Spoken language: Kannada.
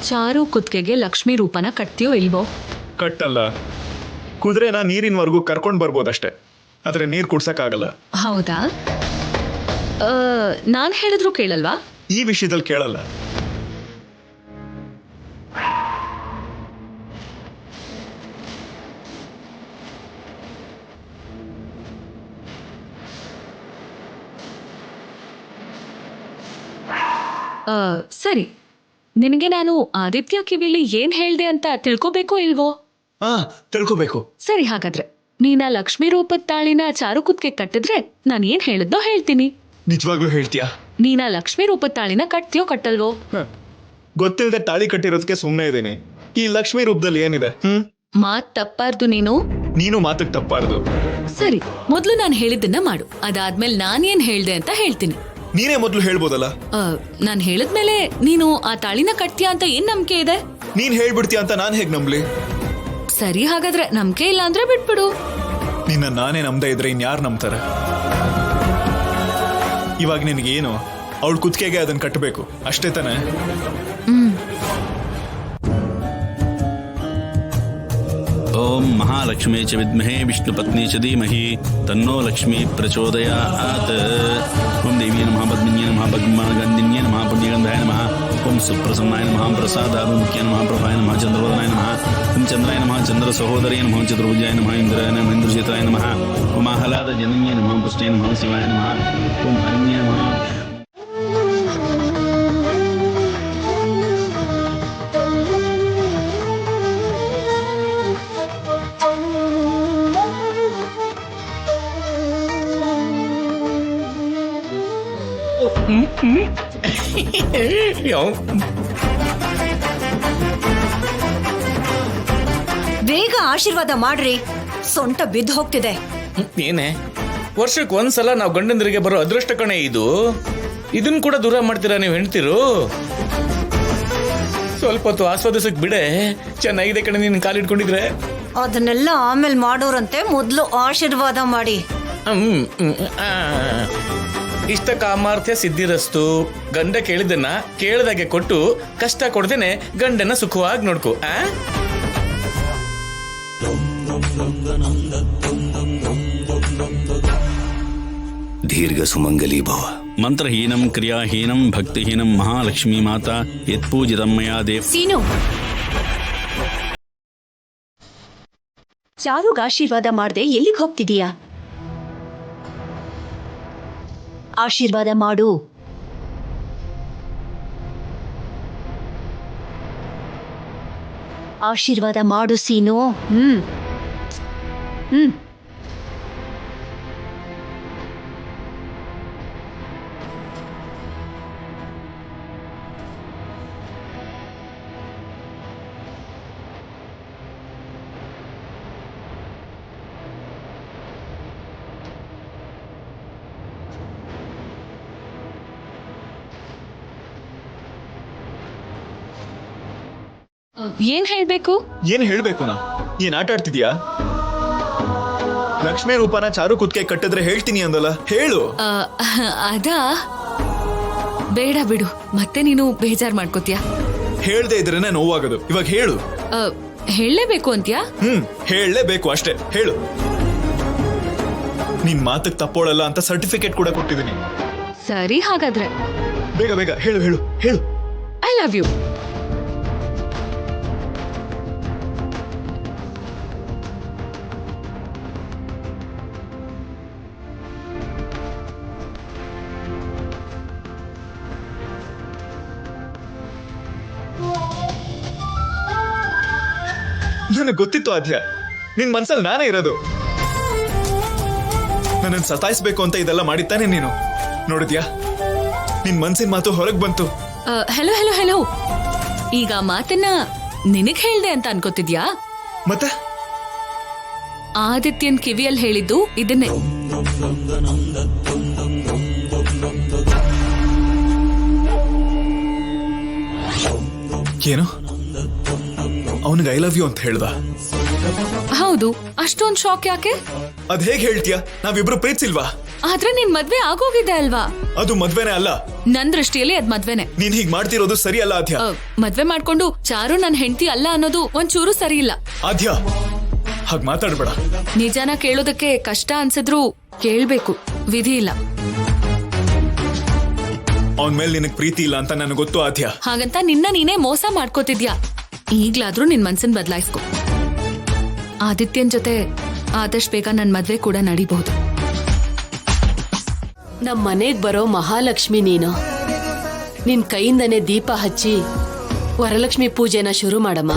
ಚಾರು ಕುತ್ತಿಗೆಗೆ ಲಕ್ಷ್ಮಿ ರೂಪನ ಕಟ್ತೀಯೋ ಇಲ್ವೋ? ಕಟ್ಟಲ್ಲ. ಕುದುರೆನ ನೀರಿನವರೆಗೂ ಕರ್ಕೊಂಡು ಬರ್ಬೋದಷ್ಟೇ, ಆದರೆ ನೀರು ಕುಡ್ಸಕ್ಕಾಗಲ್ಲ. ಹೌದಾ? ನಾನು ಹೇಳಿದ್ರು ಕೇಳಲ್ವಾ? ಈ ವಿಷಯದಲ್ಲಿ ಕೇಳಲ್ಲ. ಸರಿ, ನಿನಗೆ ನಾನು ಆದಿತ್ಯ ಕಿವಿಲಿ ಏನ್ ಹೇಳ್ದೆ ಅಂತ ತಿಳ್ಕೋಬೇಕೋ ಇಲ್ವೋ? ತಿಳ್ಕೋಬೇಕು. ಸರಿ, ಹಾಗಾದ್ರೆ ನೀನ ಲಕ್ಷ್ಮಿ ರೂಪದ ತಾಳಿನ ಚಾರು ಕುತ್ತಿಗೆ ಕಟ್ಟಿದ್ರೆ ನಾನು ಏನ್ ಹೇಳಿದ್ನೋ ಹೇಳ್ತೀನಿ. ನಿಜವಾಗ್ಲೂ ಹೇಳ್ತೀಯಾ? ನೀನ ಲಕ್ಷ್ಮಿ ರೂಪದ ತಾಳಿನ ಕಟ್ತೀಯೋ ಕಟ್ಟಲ್ವೋ? ಗೊತ್ತಿಲ್ಲದೆ ತಾಳಿ ಕಟ್ಟಿರೋದಕ್ಕೆ ಸುಮ್ಮನೆ ಇದ್ದೀನಿ. ಈ ಲಕ್ಷ್ಮಿ ರೂಪದಲ್ಲಿ ಏನಿದೆ? ಮಾತ್ ತಪ್ಪಾರ್ದು ನೀನು ಮಾತಕ್ಕೆ ತಪ್ಪಾರ್ದು. ಸರಿ, ಮೊದ್ಲು ನಾನು ಹೇಳಿದ್ದನ್ನ ಮಾಡು, ಅದಾದ್ಮೇಲೆ ನಾನೇನ್ ಹೇಳ್ದೆ ಅಂತ ಹೇಳ್ತೀನಿ. ನೀನೇ ಮೊದ್ಲು ಹೇಳ್ಬೋದಲ್ಲ. ನಾನ್ ಹೇಳಿದ್ಮೇಲೆ ನೀನು ಆ ತಾಳಿನ ಕಟ್ತೀಯ ಅಂತ ಏನ್ ನಂಬಿಕೆ ಇದೆ? ನೀನ್ ಹೇಳ್ಬಿಡ್ತೀಯ ಅಂತ ನಾನ್ ಹೇಗ್ ನಂಬ್ಲಿ? ಸರಿ, ಹಾಗಾದ್ರೆ ನಂಬಿಕೆ ಇಲ್ಲ ಅಂದ್ರೆ ಬಿಟ್ಬಿಡು. ನಿನ್ನ ನಾನೇ ನಂಬದೇ ಇದ್ರೆ ಇನ್ಯಾರು ನಂಬ್ತಾರೆ? ಇವಾಗ ನಿನಗೇನು, ಅವಳು ಕುತ್ತಿಗೆಗೆ ಅದನ್ನ ಕಟ್ಟಬೇಕು ಅಷ್ಟೇ ತಾನೆ? ಓಂ ಮಹಾಲಕ್ಷ್ಮೀ ಚ ವಿದ್ಮಹೇ ವಿಷ್ಣುಪತ್ನಿ ಚ ಧೀಮಹಿ ತನ್ನೋ ಲಕ್ಷ್ಮೀ ಪ್ರಚೋದಯಾತ್. ಓಂ ದೇವಿಯೇ ನಮಃ ಪದ್ಮಿನ್ಯೇ ನಮಃ ಪದ್ಮಗಂಧಿನ್ಯೇ ನಮಃ ಪುಣ್ಯಗಂಧಾಯ ನಮಃ. ಓಂ ಸುಪ್ರಸನ್ನಾಯ ನಮಃ ಪ್ರಸಾದಾಭಿಮುಖ್ಯಾಯ ನಮಃ ಪ್ರಭಾಯ ನಮಃ ಚಂದ್ರವದನಾಯ ನಮಃ. ಓಂ ಚಂದ್ರಾಯ ನಮಃ ಚಂದ್ರ ಸಹೋದರಾಯ ನಮಃ ಚತುರ್ಭುಜಾಯ ನಮಃ ಇಂದ್ರಾಯ ನಮಃ ಇಂದ್ರಜಿತಾಯ ನಮಃ. ಓಂ ಆಹ್ಲಾದ ಜನನ್ಯೇ ನಮಃ ಪುಷ್ಟಾಯ ನಮಃ ಶಿವಾಯ ನಮಃ. ಓಂ ಹರಿಣ್ಯೇ ನಮಃ. ಬೇಗ ಆಶೀರ್ವಾದ ಮಾಡ್ರಿ, ಸೊಂಟ ಬಿದ್ದು ಹೋಗ್ತಿದೆ. ಏನೇ, ವರ್ಷಕ್ಕೆ ಒಂದ್ಸಲ ನಾವು ಗಂಡಂದ್ರಿಗೆ ಬರೋ ಅದೃಷ್ಟ ಕಣೆ ಇದು. ಇದನ್ ಕೂಡ ದೂರ ಮಾಡ್ತೀರಾ ನೀವು ಹೆಣ್ತಿರು? ಸ್ವಲ್ಪ ಹೊತ್ತು ಆಸ್ವಾದಿಸಕ್ ಬಿಡೆ. ಚೆನ್ನಾಗಿದೆ ಕಣೆ ನೀನ್ ಕಾಲಿಟ್ಕೊಂಡಿದ್ರೆ. ಅದನ್ನೆಲ್ಲ ಆಮೇಲೆ ಮಾಡೋರಂತೆ, ಮೊದ್ಲು ಆಶೀರ್ವಾದ ಮಾಡಿ. ಇಷ್ಟ ಕಾಮಾರ್ಥ್ಯ ಸಿದ್ಧಿರಸ್ತು. ಗಂಡ ಕೇಳಿದ್ದನ್ನ ಕೇಳದಾಗೆ ಕೊಟ್ಟು, ಕಷ್ಟ ಕೊಡ್ದೇನೆ ಗಂಡನ ಸುಖವಾಗಿ ನೋಡ್ಕೊ. ದೀರ್ಘ ಸುಮಂಗಲಿ ಭವ. ಮಂತ್ರಹೀನಂ ಕ್ರಿಯಾಹೀನಂ ಭಕ್ತಿಹೀನಂ ಮಹಾಲಕ್ಷ್ಮೀ ಮಾತಾ ಯತ್ಪೂಜಿತಂ ಮಯಾ ದೇವ್. ಸೀನು, ಚಾರುಗ್ ಆಶೀರ್ವಾದ ಮಾಡ್ದೆ ಎಲ್ಲಿಗೆ ಹೋಗ್ತಿದೀಯಾ? ಆಶೀರ್ವಾದ ಮಾಡು. ಆಶೀರ್ವಾದ ಮಾಡು ಸೀನು. ಏನ್ ಹೇಳ್ಬೇಕು? ಏನ್ ಹೇಳ್ಬೇಕು? ಏನ್ ಆಟ ಆಡ್ತಿದ್ಯಾ? ಲಕ್ಷ್ಮೀ ರೂಪನ ಚಾರು ಕುತ್ತಿಗೆ ಕಟ್ಟಿದ್ರೆ ಹೇಳ್ತೀನಿ ಅಂದಲ್ಲ, ಹೇಳು. ಅದಾ, ಬೇಡ ಬಿಡು, ಮತ್ತೆ ನೀನು ಬೇಜಾರ್ ಮಾಡ್ಕೋತೀಯ. ಹೇಳ್ದೆ ಇದ್ರೇನೆ ನೋವಾಗೋದು. ಇವಾಗ ಹೇಳು. ಹೇಳಲೇಬೇಕು ಅಂತ್ಯಾ? ಹೇಳಲೇಬೇಕು ಅಷ್ಟೇ, ಹೇಳು. ನಿನ್ ಮಾತಕ್ ತಪ್ಪೋಳಲ್ಲ ಅಂತ ಸರ್ಟಿಫಿಕೇಟ್ ಕೂಡ ಕೊಟ್ಟಿದ್ದೀನಿ. ಸರಿ, ಹಾಗಾದ್ರೆ ಬೇಗ ಬೇಗ ಹೇಳು ಹೇಳು ಹೇಳು. I love you. ನನಗೆ ಗೊತ್ತಿತ್ತು ಆದ್ಯ, ನಿನ್ ಮನ್ಸಲ್ಲಿ ನಾನೇ ಇರೋದು. ನನ್ನನ್ನು ಸತಾಯಿಸ್ಬೇಕು ಅಂತ ಇದೆಲ್ಲ ಮಾಡಿತ್ತಾನೆ ನೀನು. ನೋಡಿದ್ಯಾ, ನಿನ್ ಮನ್ಸಿನ ಮಾತು ಹೊರಗ್ ಬಂತು. ಹೆಲೋ ಹೆಲೋ ಹೆಲೋ, ಈಗ ಮಾತನ್ನ ನಿನಗ್ ಹೇಳ್ದೆ ಅಂತ ಅನ್ಕೋತಿದ್ಯಾ? ಮತ್ತೆ ಆದಿತ್ಯನ್ ಕಿವಿಯಲ್ಲಿ ಹೇಳಿದ್ದು ಇದನ್ನೇ. ಏನು, ಅವನಿಗೆ ಐ ಲವ್ ಯು ಅಂತ ಹೇಳ್ದ? ಹೌದು. ಅಷ್ಟೊಂದ್ ಶಾಕ್ ಯಾಕೆ? ಅದ್ ಹೇಗ್ ಹೇಳ್ತೀಯ? ನಾವಿಬ್ರು ಪ್ರೀತಿಸಿಲ್ವಾ? ಆದ್ರೆ ನಿನ್ ಮದ್ವೆ ಆಗೋಗಿದೆ ಅಲ್ವಾ? ಅದು ಮದ್ವೆನೇ ಅಲ್ಲ. ನನ್ ದೃಷ್ಟಿಯಲ್ಲಿ ಅದ್ ಮದ್ವೆನೆ. ನೀನ್ ಹೀಗ್ ಮಾಡ್ತಿರೋದು ಸರಿ ಅಲ್ಲ ಆದ್ಯ. ಮದ್ವೆ ಮಾಡ್ಕೊಂಡು ಚಾರು ನನ್ ಹೆಂಡತಿ ಅಲ್ಲ ಅನ್ನೋದು ಒಂಚೂರು ಸರಿ ಇಲ್ಲ. ಆದ್ಯ ಹಾಗ್ ಮಾತಾಡ್ಬೇಡ. ನಿಜಾನ ಕೇಳೋದಕ್ಕೆ ಕಷ್ಟ ಅನ್ಸಿದ್ರು ಕೇಳ್ಬೇಕು, ವಿಧಿ ಇಲ್ಲ. ಅವನ್ ಮೇಲೆ ನಿನಗ್ ಪ್ರೀತಿ ಇಲ್ಲ ಅಂತ ನನಗೆ ಗೊತ್ತು ಆದ್ಯ. ಹಾಗಂತ ನಿನ್ನ ನೀನೇ ಮೋಸ ಮಾಡ್ಕೋತಿದ್ಯಾ. ಈಗ್ಲಾದ್ರೂ ನಿನ್ ಮನ್ಸನ್ ಬದಲಾಯಿಸ್ಕೊ. ಆದಿತ್ಯನ್ ಜೊತೆ ಆದಷ್ಟು ಬೇಗ ನನ್ ಮದ್ವೆ ಕೂಡ ನಡೀಬಹುದು. ನಮ್ ಮನೆಗ್ ಬರೋ ಮಹಾಲಕ್ಷ್ಮಿ ನೀನು. ನಿನ್ ಕೈಯಿಂದನೇ ದೀಪ ಹಚ್ಚಿ ವರಲಕ್ಷ್ಮಿ ಪೂಜೆನ ಶುರು ಮಾಡಮ್ಮ.